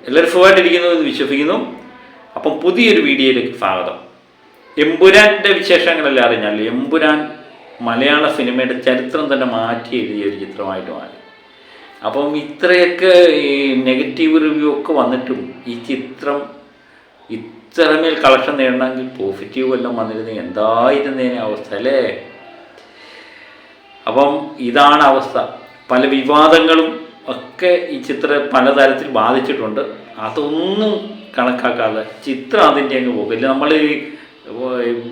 എല്ലാവരും സുഖമായിട്ടിരിക്കുന്നു എന്ന് വിശ്വസിക്കുന്നു. അപ്പം പുതിയൊരു വീഡിയോയിലേക്ക് സ്വാഗതം. എമ്പുരാൻ്റെ വിശേഷങ്ങളെല്ലാം അറിഞ്ഞാൽ എമ്പുരാൻ മലയാള സിനിമയുടെ ചരിത്രം തന്നെ മാറ്റി എഴുതിയ ഒരു ചിത്രമായിട്ട് മാറി. അപ്പം ഇത്രയൊക്കെ ഈ നെഗറ്റീവ് റിവ്യൂ ഒക്കെ വന്നിട്ടും ഈ ചിത്രം ഇത്രമേൽ കളക്ഷൻ നേടണമെങ്കിൽ പോസിറ്റീവ് എല്ലാം വന്നിരുന്നെങ്കിൽ എന്തായിരുന്നതിന് അവസ്ഥ അല്ലേ? അപ്പം ഇതാണ് അവസ്ഥ. പല വിവാദങ്ങളും ഒക്കെ ഈ ചിത്രം പലതരത്തിൽ ബാധിച്ചിട്ടുണ്ട്. അതൊന്നും കണക്കാക്കാതെ ചിത്രം അതിൻ്റെ അങ്ങ് പോകില്ല. നമ്മൾ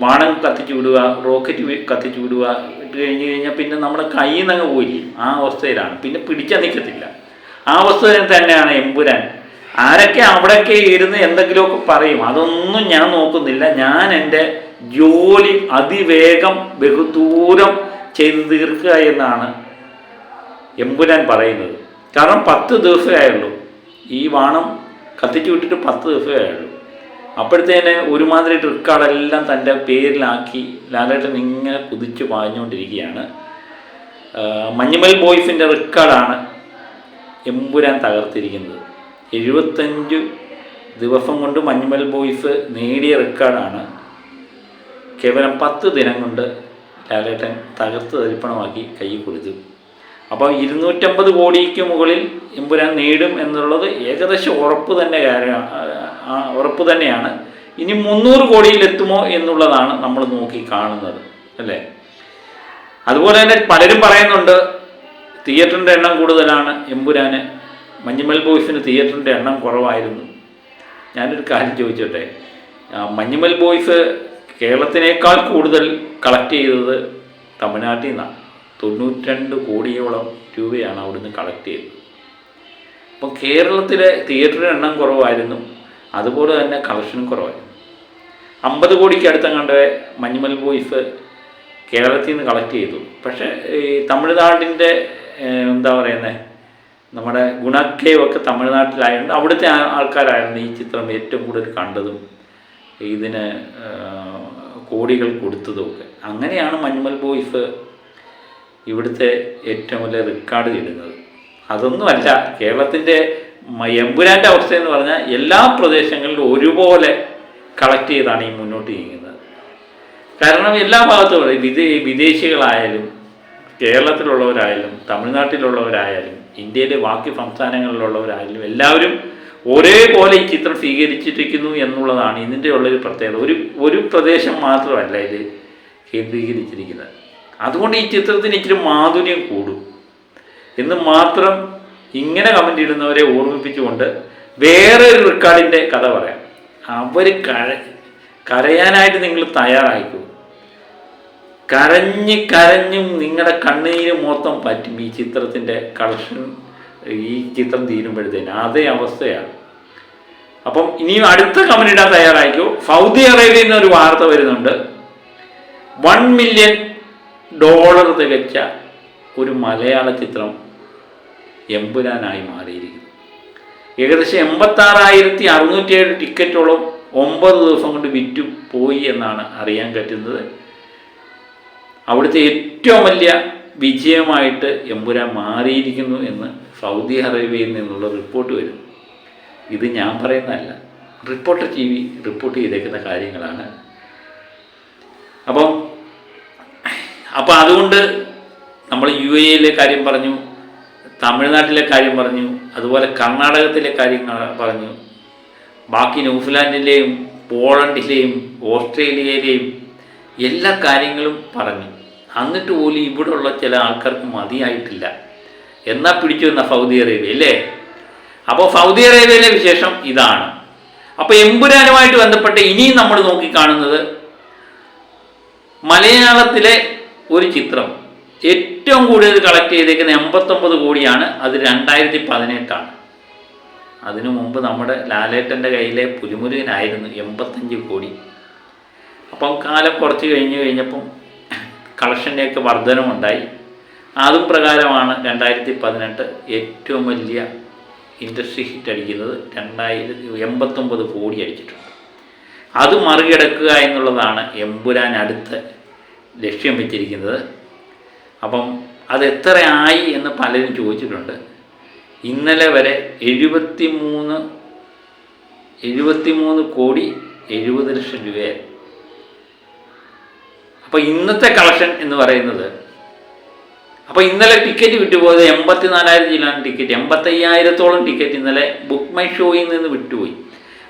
ബാണം കത്തിച്ചു വിടുക, റോക്കറ്റ് കത്തിച്ചു വിടുക, ഇട്ട് കഴിഞ്ഞാൽ പിന്നെ നമ്മുടെ കയ്യിൽ നിന്ന് അങ്ങ് പോയി ആ അവസ്ഥയിലാണ്. പിന്നെ പിടിച്ചാൽ നിൽക്കത്തില്ല. ആ അവസ്ഥയിൽ തന്നെയാണ് എമ്പുരാൻ. ആരൊക്കെ അവിടെയൊക്കെ ഇരുന്ന് എന്തെങ്കിലുമൊക്കെ പറയും, അതൊന്നും ഞാൻ നോക്കുന്നില്ല. ഞാൻ എൻ്റെ ജോലി അതിവേഗം ബഹുദൂരം ചെയ്ത് തീർക്കുക എന്നാണ് എമ്പുരാൻ പറയുന്നത്. കാരണം 10 ദിവസമേ ആയുള്ളൂ. ഈ ബാണം കത്തിച്ചു വിട്ടിട്ട് 10 ദിവസമേ ആയുള്ളൂ. അപ്പോഴത്തേന് ഒരുമാതിരി ട്രിക്കാളെല്ലാം തൻ്റെ പേരിലാക്കി ലാലേട്ടൻ ഇങ്ങനെ കുതിച്ച് പാഞ്ഞുകൊണ്ടിരിക്കുകയാണ്. മഞ്ഞുമൽ ബോയ്സിൻ്റെ റെക്കോർഡാണ് എമ്പുരാൻ തകർത്തിരിക്കുന്നത്. 75 ദിവസം കൊണ്ട് മഞ്ഞുമൽ ബോയ്സ് നേടിയ റെക്കോർഡാണ് കേവലം 10 ദിനം കൊണ്ട് ലാലേട്ടൻ തകർത്ത് തരിപ്പണമാക്കി കൈ കൊടുത്തു. അപ്പോൾ 250 കോടിക്ക് മുകളിൽ എമ്പുരാൻ നേടും എന്നുള്ളത് ഏകദേശം ഉറപ്പ് തന്നെയാണ്. ഇനി 300 കോടിയിലെത്തുമോ എന്നുള്ളതാണ് നമ്മൾ നോക്കി കാണുന്നത് അല്ലേ? അതുപോലെ തന്നെ പലരും പറയുന്നുണ്ട് തിയേറ്ററിൻ്റെ എണ്ണം കൂടുതലാണ് എമ്പുരാന്, മഞ്ഞുമൽ ബോയ്സിന് തിയേറ്ററിൻ്റെ എണ്ണം കുറവായിരുന്നു. ഞാനൊരു കാര്യം ചോദിച്ചോട്ടെ, മഞ്ഞുമൽ ബോയ്സ് കേരളത്തിനേക്കാൾ കൂടുതൽ കളക്ട് ചെയ്തത് തമിഴ്നാട്ടിൽ നിന്നാണ്. 92 കോടിയോളം രൂപയാണ് അവിടുന്ന് കളക്ട് ചെയ്തത്. അപ്പം കേരളത്തിലെ തിയേറ്ററിൻ്റെ എണ്ണം കുറവായിരുന്നു, അതുപോലെ തന്നെ കളക്ഷനും കുറവായിരുന്നു. 50 കോടിക്ക് അടുത്തങ്ങാണ്ട് മഞ്ഞുമൽ ബോയ്സ് കേരളത്തിൽ നിന്ന് കളക്ട് ചെയ്തു. പക്ഷേ ഈ തമിഴ്നാടിൻ്റെ എന്താ പറയുന്നത്, നമ്മുടെ ഗുണക്കേവൊക്കെ തമിഴ്നാട്ടിലായതുകൊണ്ട് അവിടുത്തെ ആൾക്കാരായിരുന്നു ഈ ചിത്രം ഏറ്റവും കൂടുതൽ കണ്ടതും ഇതിന് കോടികൾ കൊടുത്തതുമൊക്കെ. അങ്ങനെയാണ് മഞ്ഞുമൽ ബോയ്സ് ഇവിടുത്തെ ഏറ്റവും വലിയ റെക്കോർഡ് ഇടുന്നത്. അതൊന്നുമല്ല കേരളത്തിൻ്റെ എമ്പുരാൻ്റെ അവസ്ഥയെന്ന് പറഞ്ഞാൽ എല്ലാ പ്രദേശങ്ങളിലും ഒരുപോലെ കളക്ട് ചെയ്താണ് ഈ മുന്നോട്ട് നീങ്ങുന്നത്. കാരണം എല്ലാ ഭാഗത്തും വിദേശികളായാലും കേരളത്തിലുള്ളവരായാലും തമിഴ്നാട്ടിലുള്ളവരായാലും ഇന്ത്യയിലെ ബാക്കി സംസ്ഥാനങ്ങളിലുള്ളവരായാലും എല്ലാവരും ഒരേപോലെ ഈ ചിത്രം സ്വീകരിച്ചിരിക്കുന്നു എന്നുള്ളതാണ് ഇതിൻ്റെ ഉള്ളൊരു പ്രത്യേകത. ഒരു പ്രദേശം മാത്രമല്ല ഇത് കേന്ദ്രീകരിച്ചിരിക്കുന്നത്. അതുകൊണ്ട് ഈ ചിത്രത്തിന് ഇച്ചിരി മാധുര്യം കൂടും എന്ന് മാത്രം ഇങ്ങനെ കമൻ്റ് ഇടുന്നവരെ ഓർമ്മിപ്പിച്ചുകൊണ്ട് വേറെ ഒരു റെക്കോർഡിൻ്റെ കഥ പറയാം. അവർ കരയാനായിട്ട് നിങ്ങൾ തയ്യാറായിക്കൂ. കരഞ്ഞും നിങ്ങളുടെ കണ്ണീര് മൊത്തം പറ്റും ഈ ചിത്രത്തിൻ്റെ കളക്ഷൻ. ഈ ചിത്രം തീരുമ്പോഴത്തേന് അതേ അവസ്ഥയാണ്. അപ്പം ഇനിയും അടുത്ത കമൻ്റ് ഇടാൻ തയ്യാറായിക്കോ. സൗദി അറേബ്യയിൽ നിന്നൊരു വാർത്ത വരുന്നുണ്ട്. $1 മില്യൺ തികച്ച ഒരു മലയാള ചിത്രം എമ്പുരാനായി മാറിയിരിക്കുന്നു. ഏകദേശം 86,607 ടിക്കറ്റോളം 9 ദിവസം കൊണ്ട് വിറ്റു പോയി എന്നാണ് അറിയാൻ പറ്റുന്നത്. അവിടുത്തെ ഏറ്റവും വലിയ വിജയമായിട്ട് എമ്പുരാൻ മാറിയിരിക്കുന്നു എന്ന് സൗദി അറേബ്യയിൽ നിന്നുള്ള റിപ്പോർട്ട് വരുന്നു. ഇത് ഞാൻ പറയുന്നതല്ല, റിപ്പോർട്ടർ TV റിപ്പോർട്ട് ചെയ്തേക്കുന്ന കാര്യങ്ങളാണ്. അപ്പം അതുകൊണ്ട് നമ്മൾ UAE കാര്യം പറഞ്ഞു, തമിഴ്നാട്ടിലെ കാര്യം പറഞ്ഞു, അതുപോലെ കർണാടകത്തിലെ കാര്യങ്ങൾ പറഞ്ഞു, ബാക്കി ന്യൂസിലാൻഡിലെയും പോളണ്ടിലെയും ഓസ്ട്രേലിയയിലെയും എല്ലാ കാര്യങ്ങളും പറഞ്ഞു. എന്നിട്ട് പോലും ഇവിടെയുള്ള ചില ആൾക്കാർക്ക് മതിയായിട്ടില്ല. എന്നാൽ പിടിച്ചു വന്ന സൗദി അറേബ്യ അല്ലേ? അപ്പോൾ സൗദി അറേബ്യയിലെ വിശേഷം ഇതാണ്. അപ്പോൾ എമ്പുരാനുമായിട്ട് ബന്ധപ്പെട്ട് ഇനിയും നമ്മൾ നോക്കിക്കാണുന്നത് മലയാളത്തിലെ ഒരു ചിത്രം ഏറ്റവും കൂടുതൽ കളക്ട് ചെയ്തേക്കുന്ന 89 കോടിയാണ്. അത് 2018. അതിനു മുമ്പ് നമ്മുടെ ലാലേട്ടൻ്റെ കയ്യിലെ പുലിമുരുകനായിരുന്നു 85 കോടി. അപ്പം കാലം കുറച്ച് കഴിഞ്ഞപ്പം കളക്ഷൻ്റെയൊക്കെ വർധനമുണ്ടായി. അതും പ്രകാരമാണ് 2018 ഏറ്റവും വലിയ ഇൻഡസ്ട്രി ഹിറ്റ് അടിക്കുന്നത്. 89 കോടി അടിച്ചിട്ടുണ്ട്. അത് മറികടക്കുക എന്നുള്ളതാണ് എമ്പുരാൻ അടുത്ത ലക്ഷ്യം വെച്ചിരിക്കുന്നത്. അപ്പം അതെത്ര ആയി എന്ന് പലരും ചോദിച്ചിട്ടുണ്ട്. ഇന്നലെ വരെ 73 73,70,00,000 രൂപയായി. അപ്പോൾ ഇന്നത്തെ കളക്ഷൻ എന്ന് പറയുന്നത്, അപ്പോൾ ഇന്നലെ ടിക്കറ്റ് വിട്ടുപോയത് 84,000 ചില്ലാണ് ടിക്കറ്റ്. 85,000-ഓളം ടിക്കറ്റ് ഇന്നലെ ബുക്ക് മൈ ഷോയിൽ നിന്ന് വിട്ടുപോയി.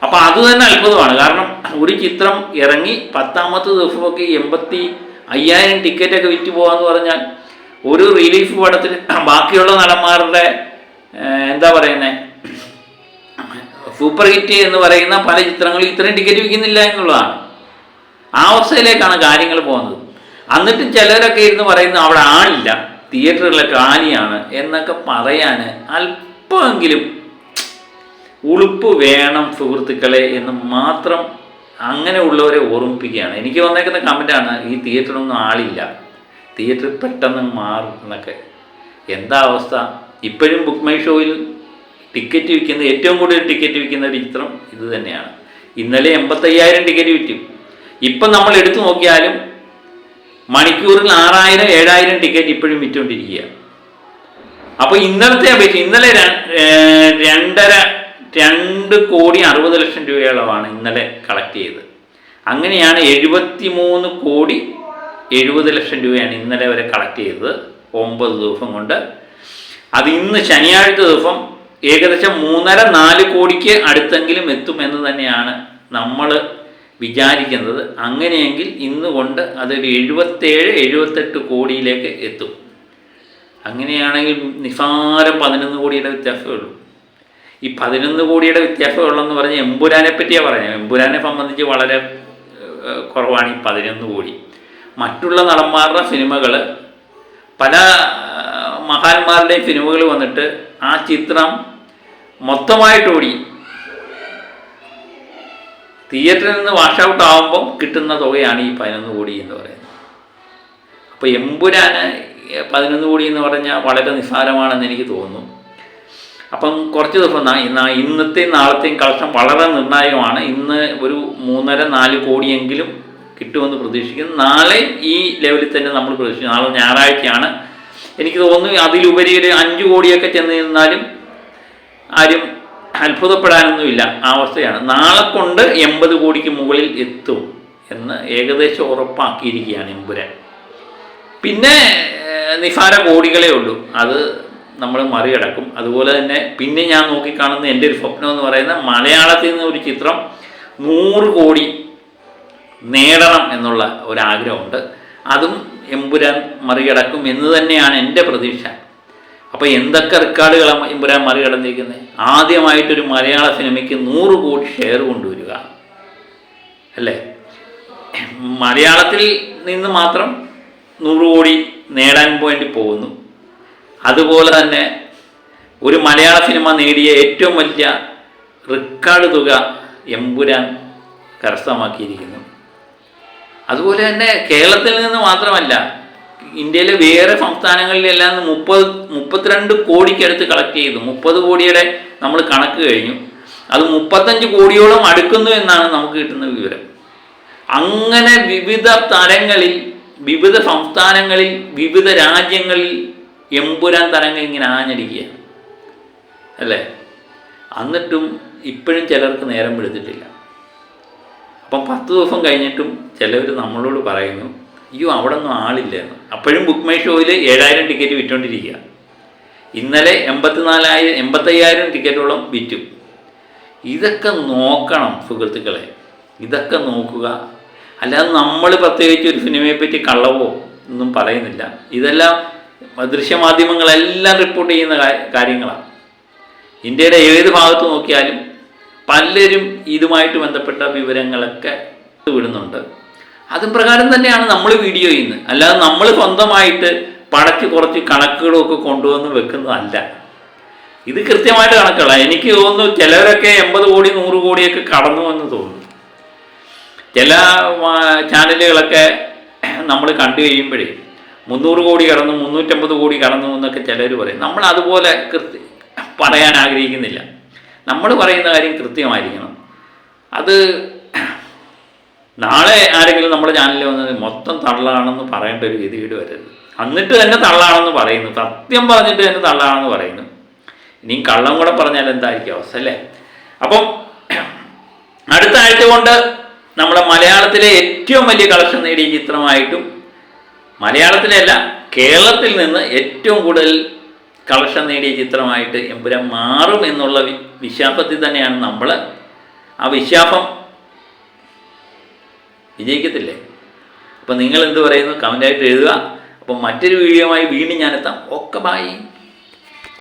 അപ്പോൾ അത് തന്നെ അത്ഭുതമാണ്. കാരണം ഒരു ചിത്രം ഇറങ്ങി 10ാമത്തെ ദിവസമൊക്കെ 85,000 ടിക്കറ്റൊക്കെ വിറ്റ് പോകാന്ന് പറഞ്ഞാൽ ഒരു റിലീഫ് പടത്തിന് ബാക്കിയുള്ള നടന്മാരുടെ എന്താ പറയുന്നത്, സൂപ്പർ ഹിറ്റ് എന്ന് പറയുന്ന പല ചിത്രങ്ങളും ഇത്രയും ടിക്കറ്റ് വിൽക്കുന്നില്ല എന്നുള്ളതാണ്. ആ അവസ്ഥയിലേക്കാണ് കാര്യങ്ങൾ പോകുന്നത്. എന്നിട്ട് ചിലരൊക്കെ ഇരുന്ന് പറയുന്നു അവിടെ ആളില്ല, തിയേറ്ററുകളിലൊക്കെ കാലിയാണ് എന്നൊക്കെ പറയാൻ അല്പമെങ്കിലും ഉളുപ്പ് വേണം സുഹൃത്തുക്കളെ എന്ന് മാത്രം അങ്ങനെയുള്ളവരെ ഓർമ്മിപ്പിക്കുകയാണ്. എനിക്ക് വന്നേക്കുന്ന കമൻറ്റാണ്, ഈ തിയേറ്ററിലൊന്നും ആളില്ല, തിയേറ്റർ പെട്ടെന്ന് മാറും എന്നൊക്കെ. എന്താ അവസ്ഥ? ഇപ്പോഴും ബുക്ക് മൈ ഷോയിൽ ടിക്കറ്റ് വിൽക്കുന്ന, ഏറ്റവും കൂടുതൽ ടിക്കറ്റ് വിൽക്കുന്ന ഒരു ചിത്രം ഇത് തന്നെയാണ്. ഇന്നലെ 85,000 ടിക്കറ്റ് വിറ്റു. ഇപ്പം നമ്മൾ എടുത്തു നോക്കിയാലും മണിക്കൂറിൽ 6,000-7,000 ടിക്കറ്റ് ഇപ്പോഴും വിറ്റുകൊണ്ടിരിക്കുക. അപ്പോൾ ഇന്നലത്തെ അപേക്ഷിച്ച് ഇന്നലെ 2,60,00,000 രൂപയോളമാണ് ഇന്നലെ കളക്ട് ചെയ്തത്. അങ്ങനെയാണ് 73,70,00,000 രൂപയാണ് ഇന്നലെ വരെ കളക്ട് ചെയ്തത് 9 ദിവസം കൊണ്ട്. അത് ഇന്ന് ശനിയാഴ്ച ദിവസം ഏകദേശം 3.5-4 കോടിക്ക് അടുത്തെങ്കിലും എത്തുമെന്ന് തന്നെയാണ് നമ്മൾ വിചാരിക്കുന്നത്. അങ്ങനെയെങ്കിൽ ഇന്ന് കൊണ്ട് അതൊരു 77-78 കോടിയിലേക്ക് എത്തും. അങ്ങനെയാണെങ്കിൽ നിസാരം 11 കോടിയുടെ വ്യത്യാസമേ ഉള്ളൂ. ഈ 11 കോടിയുടെ വ്യത്യാസമുള്ളെന്ന് പറഞ്ഞ് എമ്പുരാനെ പറ്റിയാണ് പറഞ്ഞത്. എമ്പുരാനെ സംബന്ധിച്ച് വളരെ കുറവാണ് ഈ 11 കോടി. മറ്റുള്ള നടന്മാരുടെ സിനിമകൾ, പല മഹാന്മാരുടെയും സിനിമകൾ വന്നിട്ട് ആ ചിത്രം മൊത്തമായിട്ട് ഓടി തിയേറ്ററിൽ നിന്ന് വാഷ് ഔട്ട് ആകുമ്പം കിട്ടുന്ന തുകയാണ് ഈ 11 കോടി എന്ന് പറയുന്നത്. അപ്പോൾ എമ്പുരാന് 11 കോടി എന്ന് പറഞ്ഞാൽ വളരെ നിസ്സാരമാണെന്ന് എനിക്ക് തോന്നുന്നു. അപ്പം കുറച്ച് ദിവസം ഇന്നത്തെയും നാളത്തെയും കളക്ഷൻ വളരെ നിർണായകമാണ്. ഇന്ന് ഒരു 3.5-4 കോടിയെങ്കിലും കിട്ടുമെന്ന് പ്രതീക്ഷിക്കുന്നു. നാളെ ഈ ലെവലിൽ തന്നെ നമ്മൾ പ്രതീക്ഷിക്കുന്നു. നാളെ ഞായറാഴ്ചയാണ്. എനിക്ക് തോന്നുന്നു അതിലുപരി ഒരു 5 കോടിയൊക്കെ ചെന്ന് നിന്നാലും ആരും അത്ഭുതപ്പെടാനൊന്നുമില്ല. ആ അവസ്ഥയാണ്. നാളെ കൊണ്ട് 80 കോടിക്ക് മുകളിൽ എത്തും എന്ന് ഏകദേശം ഉറപ്പാക്കിയിരിക്കുകയാണ് എമ്പുരാൻ. പിന്നെ നിസാര കോടികളേ ഉള്ളൂ, അത് നമ്മൾ മറികടക്കും. അതുപോലെ തന്നെ പിന്നെ ഞാൻ നോക്കിക്കാണുന്ന എൻ്റെ ഒരു സ്വപ്നം എന്ന് പറയുന്നത്, മലയാളത്തിൽ നിന്ന് ഒരു ചിത്രം 100 കോടി നേടണം എന്നുള്ള ഒരാഗ്രഹമുണ്ട്. അതും എമ്പുരാൻ മറികടക്കും എന്ന് തന്നെയാണ് എൻ്റെ പ്രതീക്ഷ. അപ്പോൾ എന്തൊക്കെ റെക്കോർഡുകളാണ് എമ്പുരാൻ മറികടന്നിരിക്കുന്നത്? ആദ്യമായിട്ടൊരു മലയാള സിനിമയ്ക്ക് 100 കോടി ഷെയർ കൊണ്ടുവരിക അല്ലേ? മലയാളത്തിൽ നിന്ന് മാത്രം 100 കോടി നേടാൻ വേണ്ടി പോകുന്നു. അതുപോലെ തന്നെ ഒരു മലയാള സിനിമ നേടിയ ഏറ്റവും വലിയ റെക്കോർഡ് തുക എമ്പുരാൻ കരസ്ഥമാക്കിയിരിക്കുന്നു. അതുപോലെ തന്നെ കേരളത്തിൽ നിന്ന് മാത്രമല്ല, ഇന്ത്യയിലെ വേറെ സംസ്ഥാനങ്ങളിലെല്ലാം 32 കോടിക്കടുത്ത് കളക്ട് ചെയ്തു. 30 കോടിയുടെ നമ്മൾ കണക്ക് കഴിഞ്ഞു. അത് 35 കോടിയോളം അടുക്കുന്നു എന്നാണ് നമുക്ക് കിട്ടുന്ന വിവരം. അങ്ങനെ വിവിധ തരങ്ങളിൽ, വിവിധ സംസ്ഥാനങ്ങളിൽ, വിവിധ രാജ്യങ്ങളിൽ എമ്പുരാൻ തരങ്ങൾ ഇങ്ങനെ ആഞ്ഞടിക്കുക അല്ലേ? എന്നിട്ടും ഇപ്പോഴും ചിലർക്ക് നേരം വെളുത്തിട്ടില്ല. അപ്പം 10 ദിവസം കഴിഞ്ഞിട്ടും ചിലവർ നമ്മളോട് പറയുന്നു, അയ്യോ അവിടെ ഒന്നും ആളില്ല എന്ന്. അപ്പോഴും ബുക്ക് മൈ ഷോയിൽ 7,000 ടിക്കറ്റ് വിറ്റുകൊണ്ടിരിക്കുക. ഇന്നലെ 85,000 ടിക്കറ്റോളം വിറ്റു. ഇതൊക്കെ നോക്കണം സുഹൃത്തുക്കളെ, ഇതൊക്കെ നോക്കുക. അല്ലാതെ നമ്മൾ പ്രത്യേകിച്ച് ഒരു സിനിമയെപ്പറ്റി കള്ളവോ ഒന്നും പറയുന്നില്ല. ഇതെല്ലാം ദൃശ്യമാധ്യമങ്ങളെല്ലാം റിപ്പോർട്ട് ചെയ്യുന്ന കാര്യങ്ങളാണ്. ഇന്ത്യയുടെ ഏത് ഭാഗത്ത് നോക്കിയാലും പലരും ഇതുമായിട്ട് ബന്ധപ്പെട്ട വിവരങ്ങളൊക്കെ വിടുന്നുണ്ട്. അതും പ്രകാരം തന്നെയാണ് നമ്മൾ വീഡിയോ ചെയ്യുന്നത്. അല്ലാതെ നമ്മൾ സ്വന്തമായിട്ട് പടച്ച് കുറച്ച് കണക്കുകളൊക്കെ കൊണ്ടുവന്ന് വെക്കുന്നതല്ല. ഇത് കൃത്യമായിട്ട് കണക്കുകളാണ്. എനിക്ക് തോന്നുന്നു ചിലരൊക്കെ 80 കോടി 100 കോടിയൊക്കെ കടന്നു എന്ന് തോന്നുന്നു. ചില ചാനലുകളൊക്കെ നമ്മൾ കണ്ടു കഴിയുമ്പോഴേ 300 കോടി കടന്നു, 350 കോടി കടന്നു എന്നൊക്കെ ചിലർ പറയും. നമ്മൾ അതുപോലെ പറയാൻ ആഗ്രഹിക്കുന്നില്ല. നമ്മൾ പറയുന്ന കാര്യം കൃത്യമായിരിക്കണം. അത് നാളെ ആരെങ്കിലും നമ്മുടെ ചാനലിൽ വന്നത് മൊത്തം തള്ളാണെന്ന് പറയേണ്ട ഒരു ഗതികേട് വരരുത്. എന്നിട്ട് തന്നെ തള്ളാണെന്ന് പറയുന്നു, സത്യം പറഞ്ഞിട്ട് തന്നെ തള്ളാണെന്ന് പറയുന്നു. ഇനിയും കള്ളം കൂടെ പറഞ്ഞാൽ എന്തായിരിക്കും അവസ്ഥ അല്ലേ? അപ്പം ഒരാഴ്ച കൊണ്ട് നമ്മുടെ മലയാളത്തിലെ ഏറ്റവും വലിയ കളക്ഷൻ നേടിയ ചിത്രമായിട്ടും, മലയാളത്തിലല്ല കേരളത്തിൽ നിന്ന് ഏറ്റവും കൂടുതൽ കളക്ഷൻ നേടിയ ചിത്രമായിട്ട് എമ്പുരാൻ മാറും എന്നുള്ള വിശ്വാസത്തിൽ തന്നെയാണ് നമ്മൾ. ആ വിശ്വാസം വിജയിക്കത്തില്ലേ? അപ്പം നിങ്ങൾ എന്ത് പറയുന്നു? കമൻ്റായിട്ട് എഴുതുക. അപ്പം മറ്റൊരു വീഡിയോയുമായി വീണ്ടും ഞാനെത്താം. Okay, by.